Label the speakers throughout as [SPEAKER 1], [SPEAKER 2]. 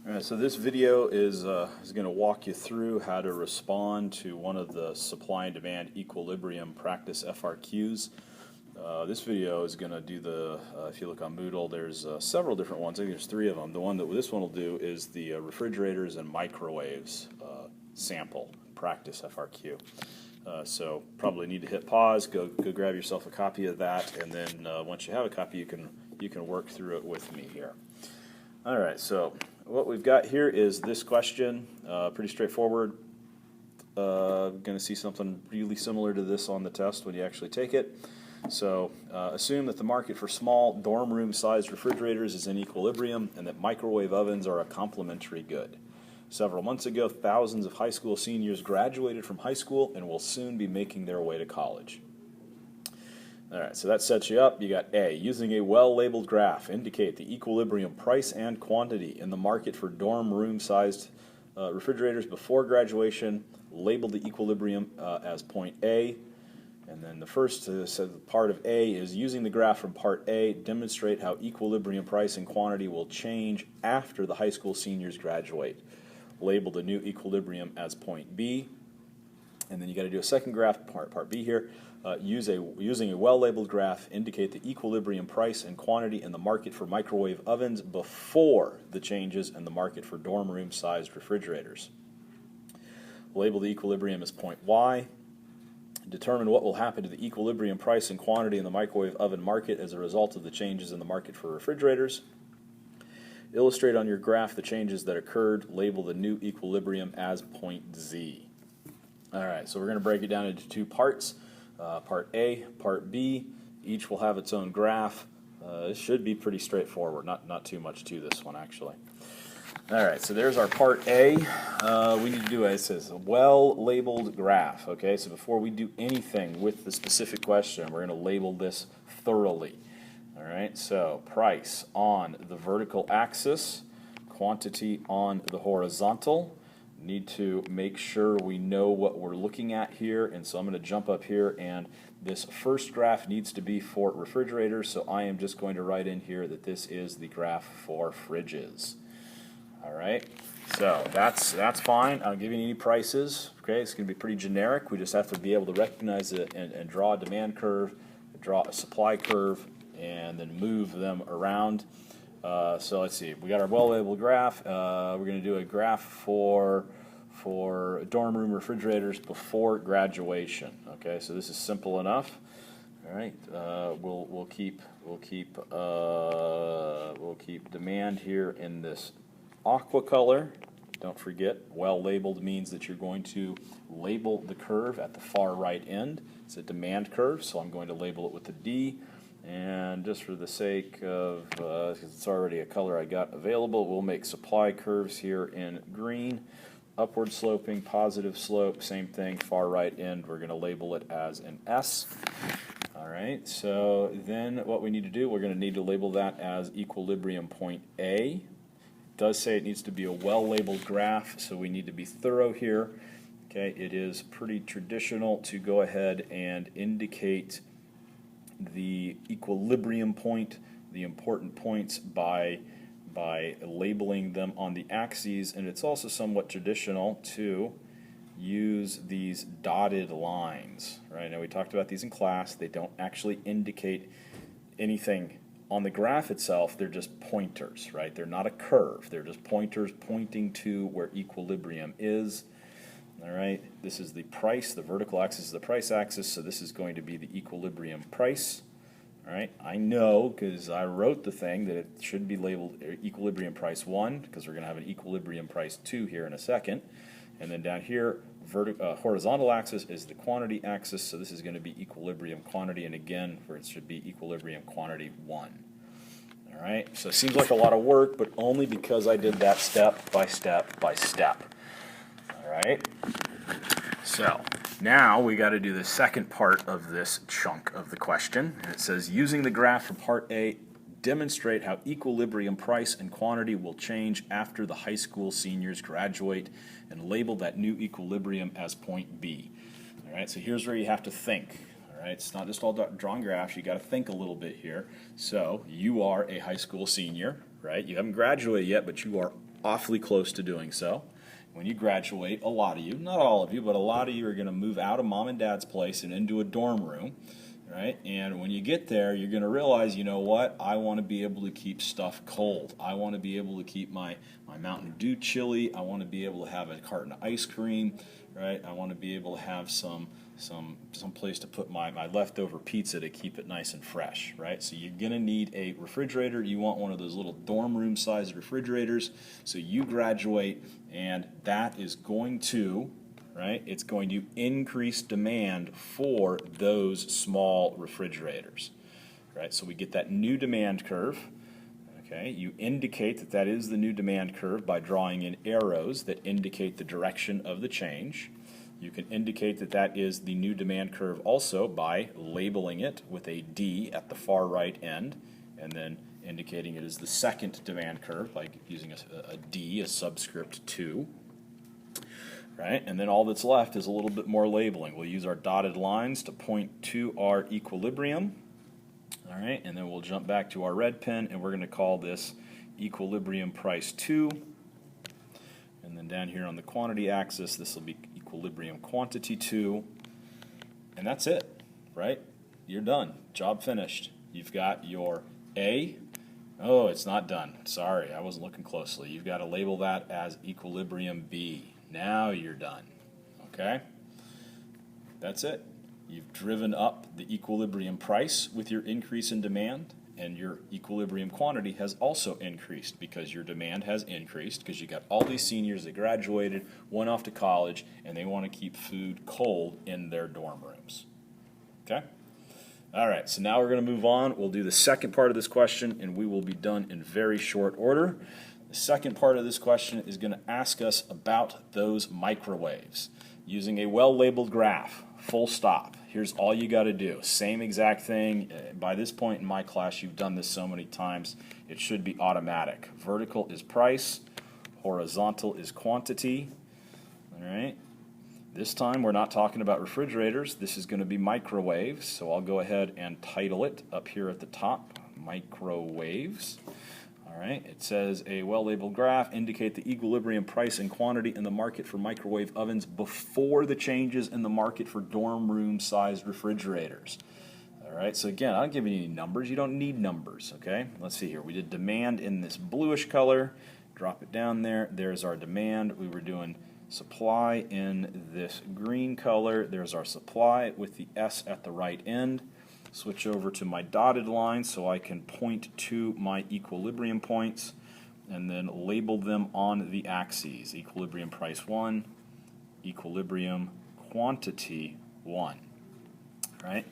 [SPEAKER 1] All right, so this video is going to walk you through how to respond to one of the supply and demand equilibrium practice FRQs. This video is going to do the, if you look on Moodle, there's several different ones. I think there's 3 of them. The one that this one will do is the refrigerators and microwaves sample practice FRQ. So probably need to hit pause, go grab yourself a copy of that, and then once you have a copy, you can work through it with me here. All right, so what we've got here is this question, pretty straightforward. Going to see something really similar to this on the test when you actually take it. So assume that the market for small dorm room sized refrigerators is in equilibrium and that microwave ovens are a complementary good. Several months ago, thousands of high school seniors graduated from high school and will soon be making their way to college. All right, so that sets you up. You got A, using a well-labeled graph, indicate the equilibrium price and quantity in the market for dorm room-sized refrigerators before graduation. Label the equilibrium as point A. And then the first part of A is using the graph from part A, demonstrate how equilibrium price and quantity will change after the high school seniors graduate. Label the new equilibrium as point B. And then you got to do a second graph, part B here. Using a well-labeled graph, indicate the equilibrium price and quantity in the market for microwave ovens before the changes in the market for dorm room-sized refrigerators. Label the equilibrium as point Y. Determine what will happen to the equilibrium price and quantity in the microwave oven market as a result of the changes in the market for refrigerators. Illustrate on your graph the changes that occurred. Label the new equilibrium as point Z. All right, so we're going to break it down into 2 parts. Part A, Part B. Each will have its own graph. It should be pretty straightforward, not too much to this one actually. All right, so there's our Part A. We need to do, it says, a well-labeled graph. Okay, so before we do anything with the specific question, we're going to label this thoroughly. All right, so price on the vertical axis, quantity on the horizontal. Need to make sure we know what we're looking at here, and so I'm going to jump up here, and this first graph needs to be for refrigerators, so I am just going to write in here that this is the graph for fridges. All right, so that's fine. I don't give you any prices. Okay, it's going to be pretty generic. We just have to be able to recognize it and draw a demand curve, draw a supply curve, and then move them around. So let's see. We got our well-labeled graph. We're going to do a graph for dorm room refrigerators before graduation. Okay, so this is simple enough. All right, we'll keep demand here in this aqua color. Don't forget, well-labeled means that you're going to label the curve at the far right end. It's a demand curve, so I'm going to label it with a D. And just for the sake of, because it's already a color I got available, we'll make supply curves here in green. Upward sloping, positive slope, same thing, far right end, we're going to label it as an S. All right, so then what we need to do, we're going to need to label that as equilibrium point A. It does say it needs to be a well-labeled graph, so we need to be thorough here. Okay, it is pretty traditional to go ahead and indicate the equilibrium point, the important points, by labeling them on the axes, and it's also somewhat traditional to use these dotted lines. Right, now we talked about these in class. They don't actually indicate anything on the graph itself. They're just pointers, right? They're not a curve. They're just pointers pointing to where equilibrium is. All right, this is the price. The vertical axis is the price axis, so this is going to be the equilibrium price. All right, I know because I wrote the thing that it should be labeled equilibrium price 1, because we're going to have an equilibrium price 2 here in a second. And then down here, horizontal axis is the quantity axis, so this is going to be equilibrium quantity, and again, where it should be equilibrium quantity 1. All right, so it seems like a lot of work, but only because I did that step by step by step. All right, so now we got to do the second part of this chunk of the question. And it says, using the graph from part A, demonstrate how equilibrium price and quantity will change after the high school seniors graduate, and label that new equilibrium as point B. All right, so here's where you have to think. All right, it's not just all drawing graphs. You got to think a little bit here. So you are a high school senior, right? You haven't graduated yet, but you are awfully close to doing so. When you graduate, a lot of you, not all of you, but a lot of you are going to move out of mom and dad's place and into a dorm room, right? And when you get there, you're going to realize, you know what? I want to be able to keep stuff cold. I want to be able to keep my Mountain Dew chilly. I want to be able to have a carton of ice cream, right? I want to be able to have some place to put my leftover pizza to keep it nice and fresh, right? So you're going to need a refrigerator. You want one of those little dorm room sized refrigerators. So you graduate, and that is going to, right, it's going to increase demand for those small refrigerators, right? So we get that new demand curve. Okay, you indicate that that is the new demand curve by drawing in arrows that indicate the direction of the change. You can indicate that that is the new demand curve also by labeling it with a D at the far right end, and then indicating it is the second demand curve by using a D, a subscript 2. Right? And then all that's left is a little bit more labeling. We'll use our dotted lines to point to our equilibrium. All right, and then we'll jump back to our red pen, and we're going to call this equilibrium price 2. And then down here on the quantity axis, this will be equilibrium quantity 2. And that's it, right? You're done. Job finished. You've got your A. Oh, it's not done. Sorry, I wasn't looking closely. You've got to label that as equilibrium B. Now you're done. Okay? That's it. You've driven up the equilibrium price with your increase in demand, and your equilibrium quantity has also increased because your demand has increased because you got all these seniors that graduated, went off to college, and they want to keep food cold in their dorm rooms. Okay? All right, so now we're going to move on. We'll do the second part of this question, and we will be done in very short order. The second part of this question is going to ask us about those microwaves using a well-labeled graph, full stop. Here's all you got to do. Same exact thing. By this point in my class, you've done this so many times, it should be automatic. Vertical is price, horizontal is quantity. All right. This time we're not talking about refrigerators. This is going to be microwaves, so I'll go ahead and title it up here at the top, microwaves. All right, it says a well-labeled graph indicate the equilibrium price and quantity in the market for microwave ovens before the changes in the market for dorm room-sized refrigerators. All right, so again, I'm not giving you any numbers. You don't need numbers, okay? Let's see here. We did demand in this bluish color. Drop it down there. There's our demand. We were doing supply in this green color. There's our supply with the S at the right end. Switch over to my dotted line so I can point to my equilibrium points and then label them on the axes. Equilibrium price 1, equilibrium quantity 1. Right?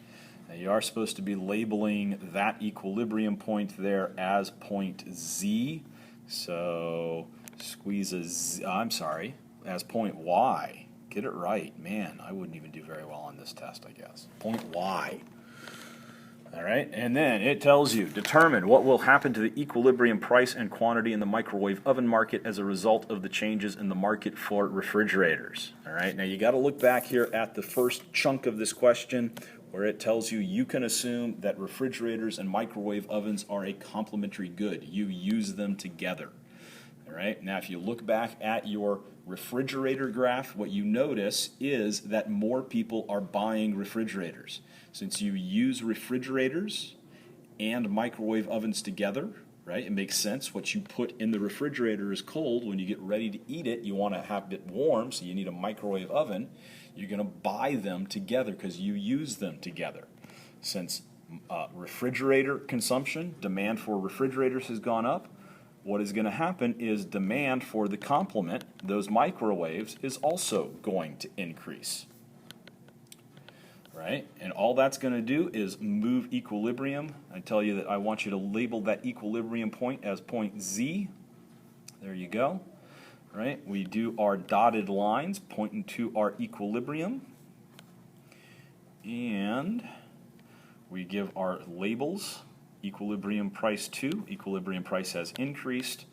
[SPEAKER 1] Now you are supposed to be labeling that equilibrium point there as point Z. So squeeze a Z, as point Y. Get it right. Man, I wouldn't even do very well on this test, I guess. Point Y. All right, and then it tells you, determine what will happen to the equilibrium price and quantity in the microwave oven market as a result of the changes in the market for refrigerators. All right, now you got to look back here at the first chunk of this question where it tells you you can assume that refrigerators and microwave ovens are a complementary good. You use them together. All right, now if you look back at your refrigerator graph, what you notice is that more people are buying refrigerators. Since you use refrigerators and microwave ovens together, right, it makes sense. What you put in the refrigerator is cold. When you get ready to eat it, you want to have it warm, so you need a microwave oven. You're going to buy them together because you use them together. Since refrigerator consumption, demand for refrigerators has gone up, what is going to happen is demand for the complement, those microwaves, is also going to increase. Right? And all that's going to do is move equilibrium. I tell you that I want you to label that equilibrium point as point Z. There you go. Right? We do our dotted lines pointing to our equilibrium. And we give our labels. Equilibrium price 2, equilibrium price has increased,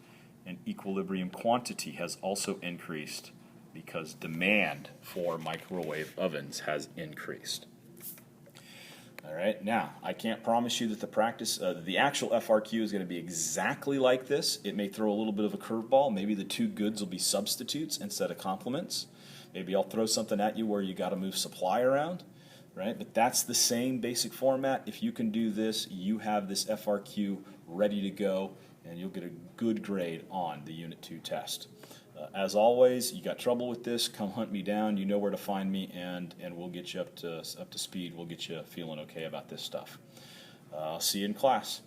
[SPEAKER 1] and equilibrium quantity has also increased because demand for microwave ovens has increased. All right, now I can't promise you that the actual FRQ is going to be exactly like this. It may throw a little bit of a curveball. Maybe the two goods will be substitutes instead of complements. Maybe I'll throw something at you where you got to move supply around, right? But that's the same basic format. If you can do this, you have this FRQ ready to go, and you'll get a good grade on the Unit 2 test. As always, you got trouble with this, come hunt me down. You know where to find me, and we'll get you up to speed. We'll get you feeling okay about this stuff. I'll see you in class.